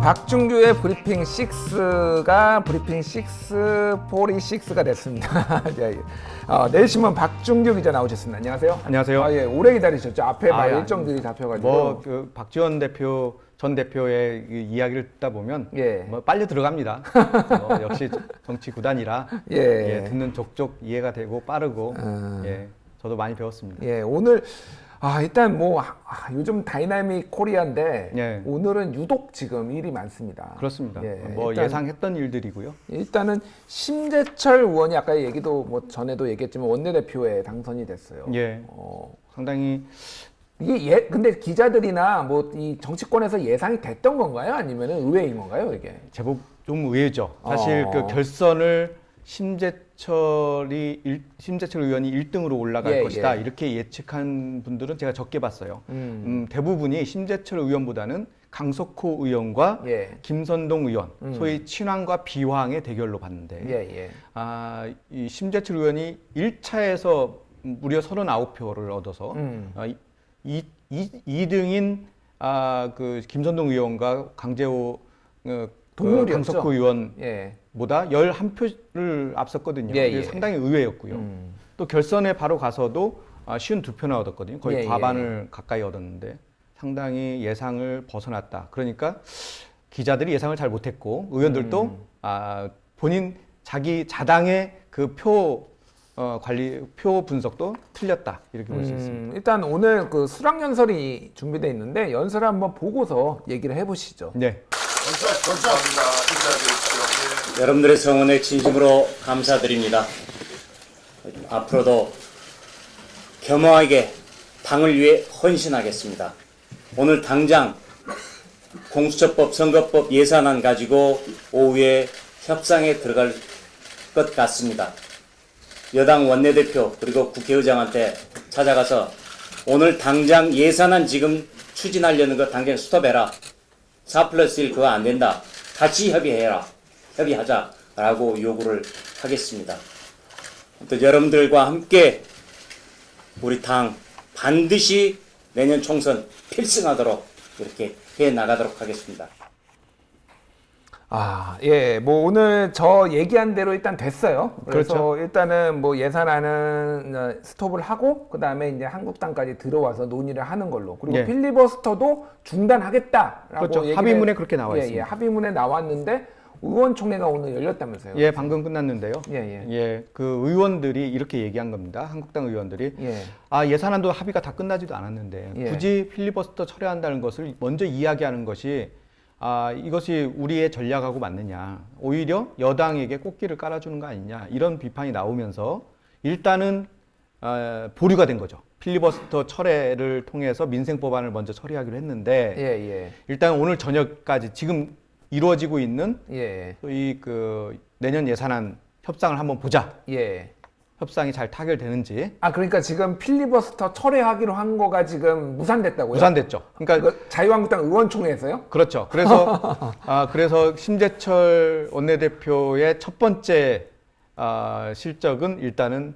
박준규의 브리핑 6가 브리핑 6, 46가 됐습니다. 예, 예. 내일신문 박준규 기자 나오셨습니다. 안녕하세요. 안녕하세요. 예, 오래 기다리셨죠. 앞에 막 예. 일정들이 잡혀가지고. 그 박지원 대표 전 대표의 그 이야기를 듣다 보면 예. 빨려 들어갑니다. 역시 정치 구단이라 예. 듣는 족족 이해가 되고 빠르고 저도 많이 배웠습니다. 예, 오늘 일단 요즘 다이나믹 코리아인데 예. 오늘은 유독 지금 일이 많습니다. 그렇습니다. 예, 일단, 예상했던 일들이고요. 일단은 심재철 의원이 아까 얘기도 전에도 얘기했지만 원내대표에 당선이 됐어요. 예. 상당히 이게 근데 기자들이나 이 정치권에서 예상이 됐던 건가요? 아니면 의외인 건가요, 이게? 제법 좀 의외죠. 사실 그 결선을 심재철 의원이 1등으로 올라갈 것이다 이렇게 예측한 분들은 제가 적게 봤어요. 대부분이 심재철 의원보다는 강석호 의원과 김선동 의원, 소위 친황과 비황의 대결로 봤는데 이 심재철 의원이 1차에서 무려 39표를 얻어서 2등인 그 김선동 의원과 강재호 강석호 의원보다 11표를 앞섰거든요. 이게 상당히 의외였고요. 또 결선에 바로 가서도 52표나 얻었거든요. 거의 과반을 가까이 얻었는데 상당히 예상을 벗어났다. 그러니까 기자들이 예상을 잘 못했고 의원들도 자기 자당의 그 표 분석도 틀렸다 이렇게 볼 수 있습니다. 일단 오늘 그 수락 연설이 준비되어 있는데 연설을 한번 보고서 얘기를 해보시죠. 네. 여러분들의 성원에 진심으로 감사드립니다. 앞으로도 겸허하게 당을 위해 헌신하겠습니다. 오늘 당장 공수처법, 선거법 예산안 가지고 오후에 협상에 들어갈 것 같습니다. 여당 원내대표 그리고 국회의장한테 찾아가서 오늘 당장 예산안 지금 추진하려는 거 당장 스톱해라. 4+1 그거 안 된다. 같이 협의하자라고 요구를 하겠습니다. 또 여러분들과 함께 우리 당 반드시 내년 총선 필승하도록 이렇게 해 나가도록 하겠습니다. 오늘 저 얘기한 대로 일단 됐어요. 그래서 그렇죠. 일단은 일단은 스톱을 하고 그 다음에 이제 한국당까지 들어와서 논의를 하는 걸로. 그리고 필리버스터도 중단하겠다라고 그렇죠. 합의문에 그렇게 나와 있습니다. 합의문에 나왔는데 의원총회가 오늘 열렸다면서요? 예, 방금 끝났는데요. 예. 그 의원들이 이렇게 얘기한 겁니다. 한국당 의원들이 예산안도 합의가 다 끝나지도 않았는데 굳이 필리버스터 철회한다는 것을 먼저 이야기하는 것이 이것이 우리의 전략하고 맞느냐, 오히려 여당에게 꽃길을 깔아주는 거 아니냐 이런 비판이 나오면서 일단은 보류가 된 거죠. 필리버스터 철회를 통해서 민생 법안을 먼저 처리하기로 했는데 일단 오늘 저녁까지 지금 이루어지고 있는 그 내년 예산안 협상을 한번 보자. 협상이 잘 타결되는지. 그러니까 지금 필리버스터 철회하기로 한 거가 지금 무산됐다고요? 무산됐죠. 그러니까 자유한국당 의원총회에서요? 그렇죠. 그래서 심재철 원내대표의 첫 번째 실적은 일단은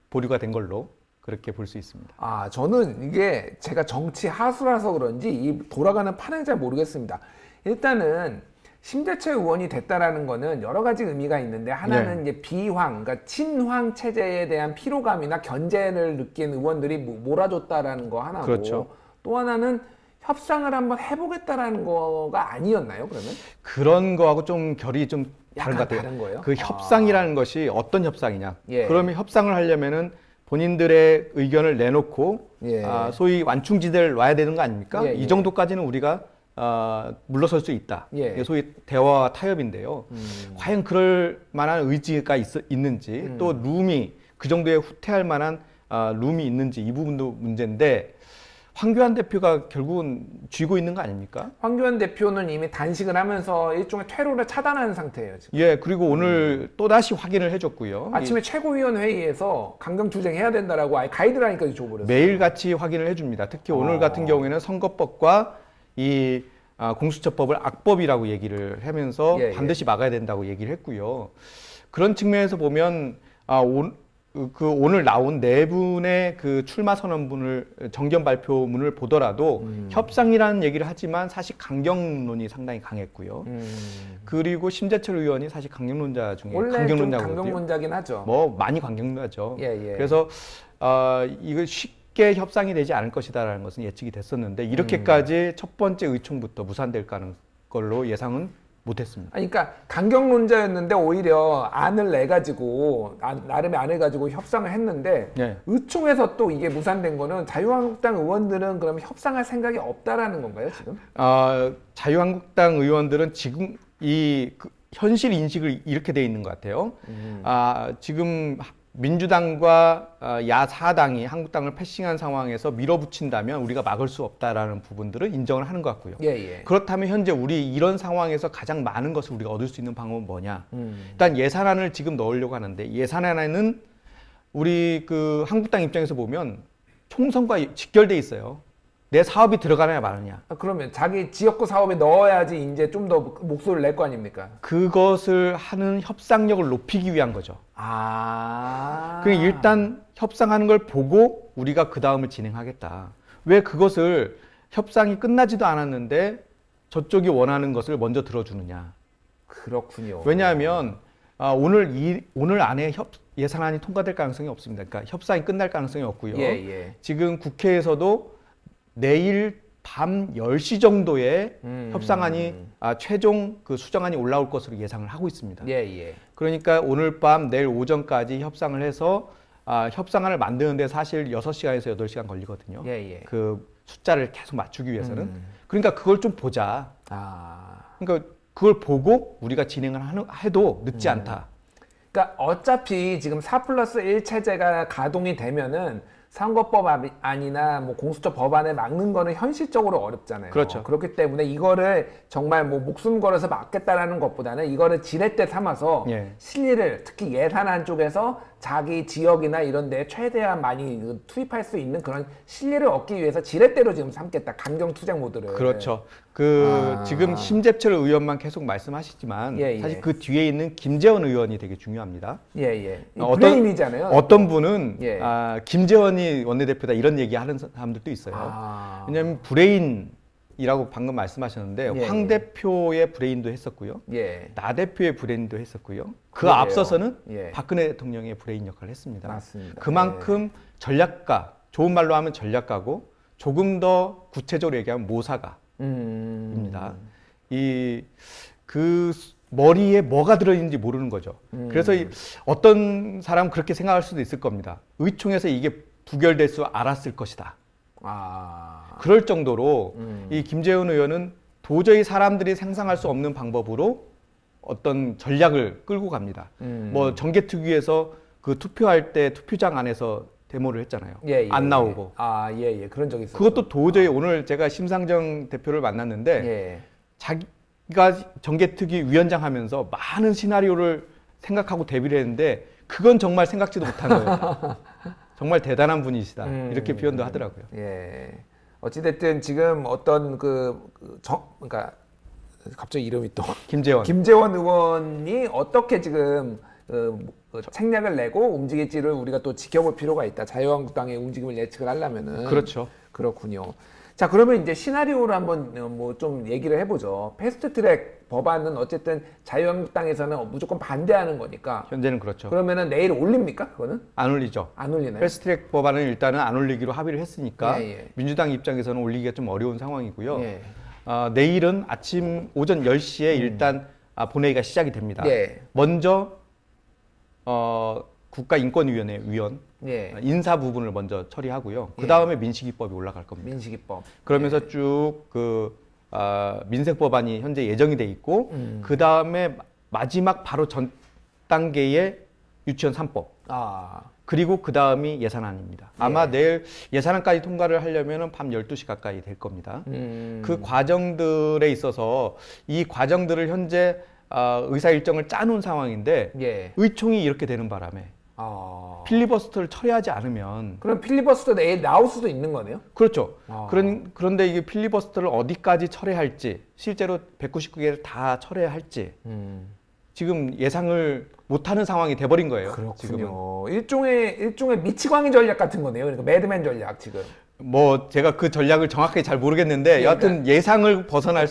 보류가 된 걸로 그렇게 볼 수 있습니다. 저는 이게 제가 정치 하수라서 그런지 이 돌아가는 판을 잘 모르겠습니다. 일단은 심재철 의원이 됐다라는 거는 여러 가지 의미가 있는데 하나는 이제 비황, 그러니까 친황 체제에 대한 피로감이나 견제를 느낀 의원들이 몰아줬다라는 거 하나고 그렇죠. 또 하나는 협상을 한번 해보겠다라는 거가 아니었나요, 그러면? 그런 거하고 좀 결이 좀 다른 것 같아요. 다른 거예요? 그 협상이라는 것이 어떤 협상이냐. 그러면 협상을 하려면은 본인들의 의견을 내놓고 소위 완충지대를 놔야 되는 거 아닙니까? 이 정도까지는 우리가 물러설 수 있다. 소위 대화와 타협인데요. 과연 그럴 만한 의지가 있는지 또 룸이 그 정도의 후퇴할 만한 룸이 있는지 이 부분도 문제인데 황교안 대표가 결국은 쥐고 있는 거 아닙니까? 황교안 대표는 이미 단식을 하면서 일종의 퇴로를 차단하는 상태예요, 지금. 그리고 오늘 또다시 확인을 해줬고요. 아침에 최고위원 회의에서 강경투쟁해야 된다라고 아예 가이드라인까지 줘버렸어요. 매일같이 확인을 해줍니다. 특히 오늘 같은 경우에는 선거법과 이 공수처법을 악법이라고 얘기를 하면서 반드시 막아야 된다고 얘기를 했고요. 그런 측면에서 보면 그 오늘 나온 네 분의 그 출마 선언문을 정견 발표문을 보더라도 협상이라는 얘기를 하지만 사실 강경론이 상당히 강했고요. 그리고 심재철 의원이 사실 강경론자 중에 원래 좀 강경론자긴 하죠. 뭐 많이 강경론자죠. 예. 그래서 이거 쉽게 협상이 되지 않을 것이다라는 것은 예측이 됐었는데 이렇게까지 첫 번째 의총부터 무산될 걸로 예상은 못했습니다. 그러니까 강경론자였는데 오히려 안을 내 가지고 나름의 안을 가지고 협상을 했는데 네. 의총에서 또 이게 무산된 거는 자유한국당 의원들은 그러면 협상할 생각이 없다라는 건가요 지금? 자유한국당 의원들은 지금 현실 인식을 이렇게 돼 있는 것 같아요. 지금 민주당과 야4당이 한국당을 패싱한 상황에서 밀어붙인다면 우리가 막을 수 없다라는 부분들을 인정을 하는 것 같고요. 예. 그렇다면 현재 우리 이런 상황에서 가장 많은 것을 우리가 얻을 수 있는 방법은 뭐냐? 일단 예산안을 지금 넣으려고 하는데 예산안에는 우리 그 한국당 입장에서 보면 총선과 직결돼 있어요. 내 사업이 들어가느냐 마느냐. 그러면 자기 지역구 사업에 넣어야지 이제 좀 더 목소리를 낼 거 아닙니까? 그것을 하는 협상력을 높이기 위한 거죠. 그러니까 일단 협상하는 걸 보고 우리가 그 다음을 진행하겠다. 왜 그것을 협상이 끝나지도 않았는데 저쪽이 원하는 것을 먼저 들어주느냐. 그렇군요. 왜냐하면 오늘 안에 예산안이 통과될 가능성이 없습니다. 그러니까 협상이 끝날 가능성이 없고요. 지금 국회에서도 내일 밤 10시 정도에 협상안이 최종 그 수정안이 올라올 것으로 예상을 하고 있습니다. 그러니까 오늘 밤 내일 오전까지 협상을 해서 협상안을 만드는데 사실 6시간에서 8시간 걸리거든요. 그 숫자를 계속 맞추기 위해서는. 그러니까 그걸 좀 보자. 그러니까 그걸 보고 우리가 진행을 해도 늦지 않다. 그러니까 어차피 지금 4+1 체제가 가동이 되면은 선거법안이나 뭐 공수처 법안을 막는 거는 현실적으로 어렵잖아요. 그렇죠. 그렇기 때문에 이거를 정말 뭐 목숨 걸어서 막겠다라는 것보다는 이거를 지렛대 삼아서 실리를 특히 예산안 쪽에서 자기 지역이나 이런 데 최대한 많이 투입할 수 있는 그런 실리를 얻기 위해서 지렛대로 지금 삼겠다. 강경 투쟁 모드를. 그렇죠. 지금 심재철 의원만 계속 말씀하시지만 사실 그 뒤에 있는 김재원 의원이 되게 중요합니다. 브레인이잖아요. 어떤 분은 김재원이 원내대표다 이런 얘기하는 사람들도 있어요. 왜냐하면 브레인이라고 방금 말씀하셨는데 황 대표의 브레인도 했었고요. 나 대표의 브레인도 했었고요. 그 앞서서는 박근혜 대통령의 브레인 역할을 했습니다. 맞습니다. 그만큼 전략가, 좋은 말로 하면 전략가고 조금 더 구체적으로 얘기하면 모사가입니다. 그 머리에 뭐가 들어있는지 모르는 거죠. 그래서 어떤 사람은 그렇게 생각할 수도 있을 겁니다. 의총에서 이게 부결될 줄 알았을 것이다. 그럴 정도로 이 김재원 의원은 도저히 사람들이 상상할 수 없는 방법으로 어떤 전략을 끌고 갑니다. 뭐 정개특위에서 그 투표할 때 투표장 안에서 데모를 했잖아요. 안 나오고. 그런 적이 있어요. 그것도 도저히 오늘 제가 심상정 대표를 만났는데 자기가 정개특위 위원장 하면서 많은 시나리오를 생각하고 데뷔를 했는데 그건 정말 생각지도 못한 거예요. 정말 대단한 분이시다. 이렇게 표현도 하더라고요. 어찌됐든 지금 어떤 그러니까 갑자기 이름이 또 김재원 의원이 어떻게 지금 생략을 내고 움직일지를 우리가 또 지켜볼 필요가 있다. 자유한국당의 움직임을 예측을 하려면은. 그렇죠. 그렇군요. 자, 그러면 이제 시나리오를 한번 뭐 좀 얘기를 해보죠. 패스트트랙 법안은 어쨌든 자유한국당에서는 무조건 반대하는 거니까. 현재는 그렇죠. 그러면은 내일 올립니까? 그거는? 안 올리죠. 안 올리나요? 패스트트랙 법안은 일단은 안 올리기로 합의를 했으니까 민주당 입장에서는 올리기가 좀 어려운 상황이고요. 내일은 오전 10시에 일단 본회의가 시작이 됩니다. 먼저 국가인권위원회 위원 인사 부분을 먼저 처리하고요. 그 다음에 민식이법이 올라갈 겁니다. 민식이법. 그러면서 쭉 민생법안이 현재 예정이 돼 있고 그 다음에 마지막 바로 전 단계의 유치원 3법. 그리고 그 다음이 예산안입니다. 아마 내일 예산안까지 통과를 하려면 밤 12시 가까이 될 겁니다. 그 과정들에 있어서 이 과정들을 현재 의사 일정을 짜놓은 상황인데 의총이 이렇게 되는 바람에 필리버스터를 처리하지 않으면 그럼 필리버스터 내일 나올 수도 있는 거네요? 그렇죠. 그런데 이게 필리버스터를 어디까지 철회할지 실제로 199개를 다 철회할지 지금 예상을 못하는 상황이 돼버린 거예요. 그렇군요. 일종의 미치광이 전략 같은 거네요. 그러니까 매드맨 전략 지금. 뭐 제가 그 전략을 정확하게 잘 모르겠는데 여하튼 예상을 벗어날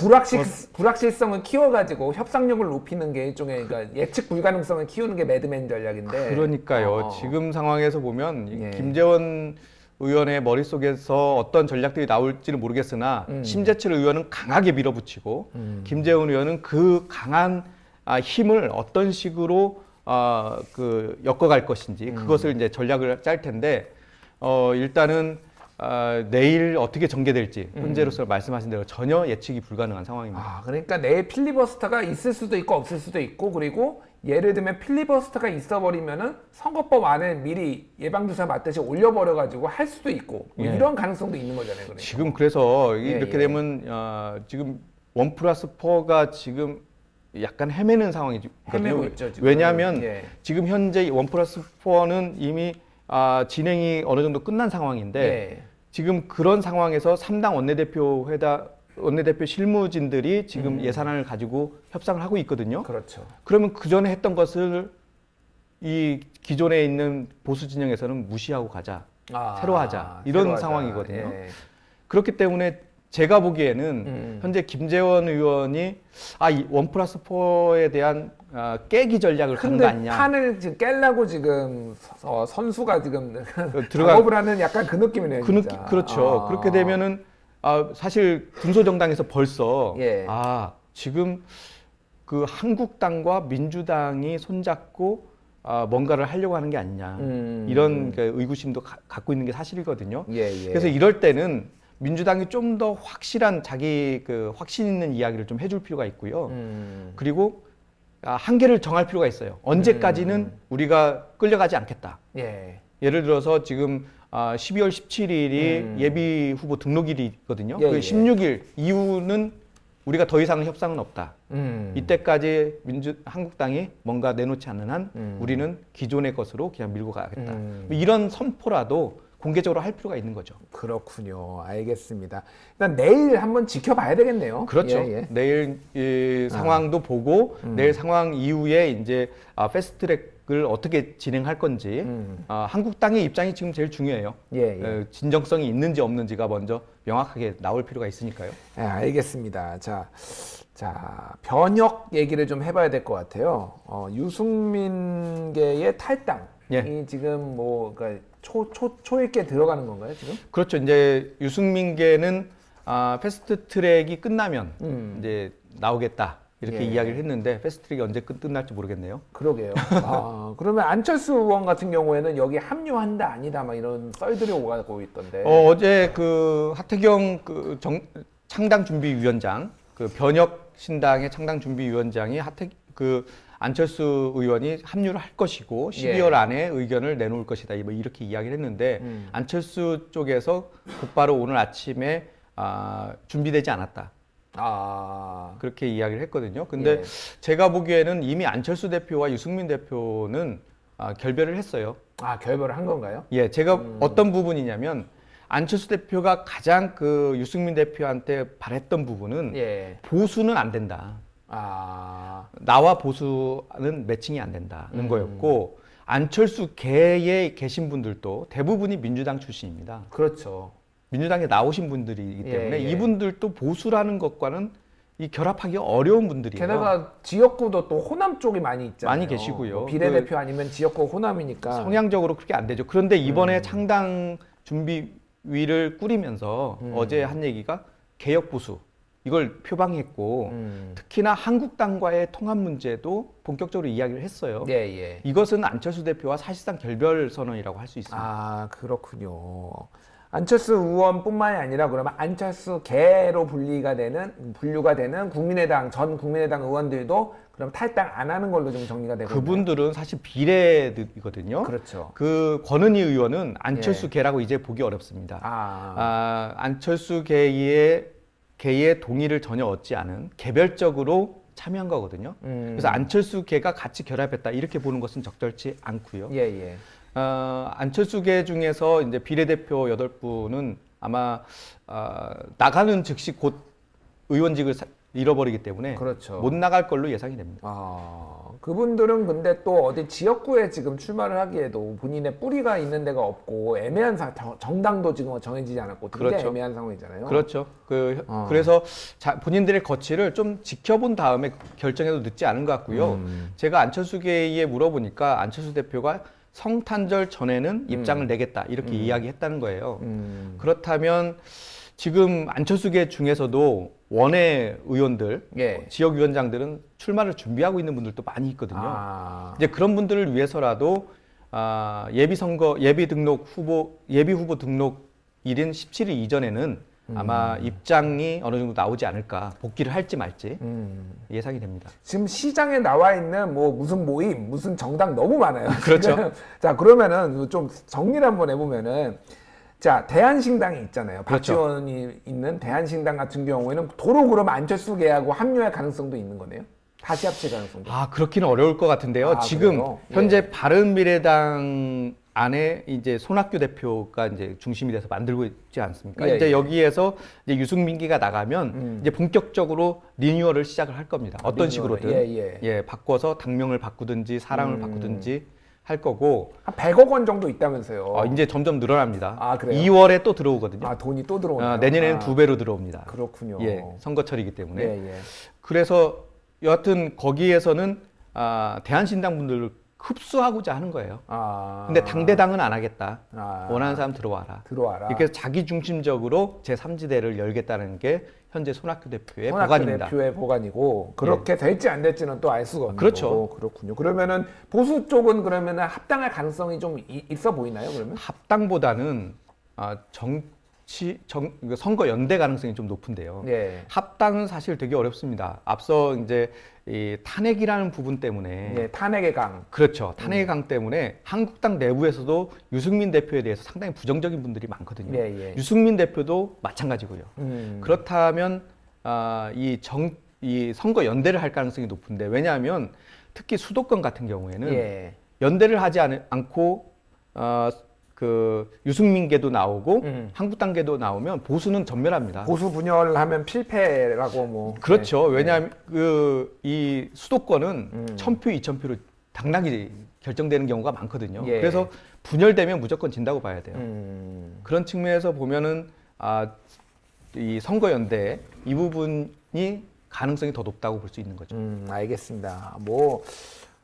불확실성을 키워가지고 협상력을 높이는 게 일종의 그러니까 예측 불가능성을 키우는 게 매드맨 전략인데. 그러니까요. 지금 상황에서 보면 예. 김재원 의원의 머릿속에서 어떤 전략들이 나올지는 모르겠으나 심재철 의원은 강하게 밀어붙이고 김재원 의원은 그 강한 힘을 어떤 식으로 엮어갈 것인지 그것을 이제 전략을 짤 텐데 일단은 내일 어떻게 전개될지 현재로서 말씀하신 대로 전혀 예측이 불가능한 상황입니다. 그러니까 내일 필리버스터가 있을 수도 있고 없을 수도 있고 그리고 예를 들면 필리버스터가 있어버리면은 선거법 안에 미리 예방주사 맞듯이 올려버려가지고 할 수도 있고 뭐 이런 가능성도 있는 거잖아요. 그러니까. 지금 그래서 이렇게 되면 지금 1+4가 지금 약간 헤매는 상황이거든요. 헤매고 있죠, 지금. 왜냐하면 지금 현재 1+4는 이미 진행이 어느 정도 끝난 상황인데 지금 그런 상황에서 3당 원내대표 실무진들이 지금 예산안을 가지고 협상을 하고 있거든요. 그렇죠. 그러면 그 전에 했던 것을 이 기존에 있는 보수 진영에서는 무시하고 가자, 새로 하자 이런 상황이거든요. 그렇기 때문에 제가 보기에는 현재 김재원 의원이 이 1+4에 대한 깨기 전략을 가는 거 아니냐. 판을 지금 깨려고 지금 선수가 지금 작업을 하는 약간 그 느낌이네요. 그렇죠. 그렇게 되면은 사실 군소정당에서 벌써 지금 그 한국당과 민주당이 손잡고 뭔가를 하려고 하는 게 아니냐 이런 의구심도 갖고 있는 게 사실이거든요. 그래서 이럴 때는 민주당이 좀 더 확실한 자기 확신 있는 이야기를 좀 해줄 필요가 있고요. 그리고 한계를 정할 필요가 있어요. 언제까지는 우리가 끌려가지 않겠다. 예를 들어서 지금 12월 17일이 예비 후보 등록일이거든요. 그 16일 이후는 우리가 더 이상 협상은 없다. 이때까지 한국당이 뭔가 내놓지 않는 한 우리는 기존의 것으로 그냥 밀고 가겠다. 이런 선포라도 공개적으로 할 필요가 있는 거죠. 그렇군요. 알겠습니다. 일단 내일 한번 지켜봐야 되겠네요. 그렇죠. 내일 상황도 보고 내일 상황 이후에 이제 패스트트랙을 어떻게 진행할 건지 한국당의 입장이 지금 제일 중요해요. 진정성이 있는지 없는지가 먼저 명확하게 나올 필요가 있으니까요. 알겠습니다. 자, 변혁 얘기를 좀 해봐야 될 것 같아요. 유승민계의 탈당이 지금 그러니까 초읽게 들어가는 건가요, 지금? 그렇죠. 이제 유승민계는 패스트트랙이 끝나면 이제 나오겠다 이렇게 이야기를 했는데 패스트트랙이 언제 끝날지 모르겠네요. 그러게요. 그러면 안철수 의원 같은 경우에는 여기 합류한다 아니다 막 이런 썰들이 오가고 있던데. 어제 하태경 창당준비위원장 변혁 신당의 창당준비위원장이 안철수 의원이 합류를 할 것이고 12월 안에 의견을 내놓을 것이다 이렇게 이야기를 했는데 안철수 쪽에서 곧바로 오늘 아침에 준비되지 않았다. 그렇게 이야기를 했거든요. 근데 제가 보기에는 이미 안철수 대표와 유승민 대표는 결별을 했어요. 결별을 한 건가요? 제가 어떤 부분이냐면 안철수 대표가 가장 유승민 대표한테 바랬던 부분은 보수는 안 된다. 나와 보수는 매칭이 안 된다는 거였고 안철수계에 계신 분들도 대부분이 민주당 출신입니다. 그렇죠. 민주당에 나오신 분들이기 때문에 이분들도 보수라는 것과는 결합하기 어려운 분들이에요. 게다가 지역구도 또 호남 쪽이 많이 있잖아요. 많이 계시고요. 비례대표 아니면 지역구 호남이니까 성향적으로 그렇게 안 되죠. 그런데 이번에 창당 준비위를 꾸리면서 어제 한 얘기가 개혁 보수 이걸 표방했고 특히나 한국당과의 통합 문제도 본격적으로 이야기를 했어요. 이것은 안철수 대표와 사실상 결별 선언이라고 할 수 있습니다. 그렇군요. 안철수 의원뿐만이 아니라 그러면 안철수계로 분류가 되는 국민의당 전 국민의당 의원들도 그럼 탈당 안 하는 걸로 좀 정리가 되고 그분들은 사실 비례이거든요. 그렇죠. 권은희 의원은 안철수계라고 이제 보기 어렵습니다. 안철수계의 동의를 전혀 얻지 않은 개별적으로 참여한 거거든요. 그래서 안철수계가 같이 결합했다 이렇게 보는 것은 적절치 않고요. 안철수계 중에서 이제 비례대표 8분은 아마 나가는 즉시 곧 의원직을 잃어버리기 때문에 그렇죠. 못 나갈 걸로 예상이 됩니다. 그분들은 근데 또 어디 지역구에 지금 출마를 하기에도 본인의 뿌리가 있는 데가 없고 애매한 정당도 지금 정해지지 않았고 되게 그렇죠. 애매한 상황이잖아요. 그렇죠. 그래서 본인들의 거취를 좀 지켜본 다음에 결정해도 늦지 않은 것 같고요. 제가 안철수계에 물어보니까 안철수 대표가 성탄절 전에는 입장을 내겠다 이렇게 이야기했다는 거예요. 그렇다면 지금 안철수계 중에서도 원외 의원들, 예. 지역위원장들은 출마를 준비하고 있는 분들도 많이 있거든요. 이제 그런 분들을 위해서라도 예비 후보 등록일인 17일 이전에는 아마 입장이 어느 정도 나오지 않을까, 복귀를 할지 말지 예상이 됩니다. 지금 시장에 나와 있는 뭐 무슨 모임, 무슨 정당 너무 많아요. 그렇죠. 자, 그러면은 좀 정리를 한번 해보면은 자, 대한신당이 있잖아요. 그렇죠. 박지원이 있는 대한신당 같은 경우에는 도로 그러면 안철수계하고 합류할 가능성도 있는 거네요. 다시 합칠 가능성도. 그렇기는 어려울 것 같은데요. 지금 그래요? 현재 예. 바른미래당 안에 이제 손학규 대표가 이제 중심이 돼서 만들고 있지 않습니까? 예, 이제 예. 여기에서 이제 유승민기가 나가면 이제 본격적으로 리뉴얼을 시작을 할 겁니다. 어떤 리뉴얼. 식으로든 바꿔서 당명을 바꾸든지 사람을 바꾸든지 할 거고. 한 100억 원 정도 있다면서요. 이제 점점 늘어납니다. 그래요? 2월에 또 들어오거든요. 돈이 또 들어오나요? 내년에는 2배로 들어옵니다. 그렇군요. 선거철이기 때문에. 예. 그래서 여하튼 거기에서는 대한신당 분들을 흡수하고자 하는 거예요. 근데 당대당은 안 하겠다. 원하는 사람 들어와라. 이렇게 해서 자기 중심적으로 제3지대를 열겠다는 게 현재 손학규 대표의 보관입니다. 대표의 보관이고 그렇게 될지 안 될지는 또 알 수가 없는 그렇죠. 거고. 그렇군요. 그러면은 보수 쪽은 그러면은 합당할 가능성이 좀 있어 보이나요? 그러면? 합당보다는 선거 연대 가능성이 좀 높은데요. 예. 합당은 사실 되게 어렵습니다. 앞서 이제 이 탄핵이라는 부분 때문에 예, 탄핵의 강. 그렇죠. 탄핵의 강 때문에 한국당 내부에서도 유승민 대표에 대해서 상당히 부정적인 분들이 많거든요. 예. 유승민 대표도 마찬가지고요. 그렇다면 이 선거 연대를 할 가능성이 높은데, 왜냐하면 특히 수도권 같은 경우에는 연대를 하지 않고 유승민계도 나오고 한국당계도 나오면 보수는 전멸합니다. 보수 분열을 하면 필패라고 뭐. 그렇죠. 왜냐하면 이 수도권은 1000표, 2000표로 당락이 결정되는 경우가 많거든요. 그래서 분열되면 무조건 진다고 봐야 돼요. 그런 측면에서 보면은 이 선거연대 이 부분이 가능성이 더 높다고 볼 수 있는 거죠. 알겠습니다.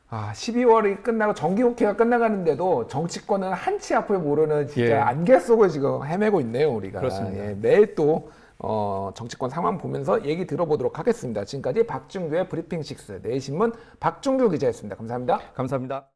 12월이 끝나고 정기국회가 끝나가는데도 정치권은 한치 앞을 모르는 진짜 안개 속을 지금 헤매고 있네요, 우리가. 그렇습니다. 매일 또 정치권 상황 보면서 얘기 들어보도록 하겠습니다. 지금까지 박준규의 브리핑 6 내일신문 박준규 기자였습니다. 감사합니다. 감사합니다.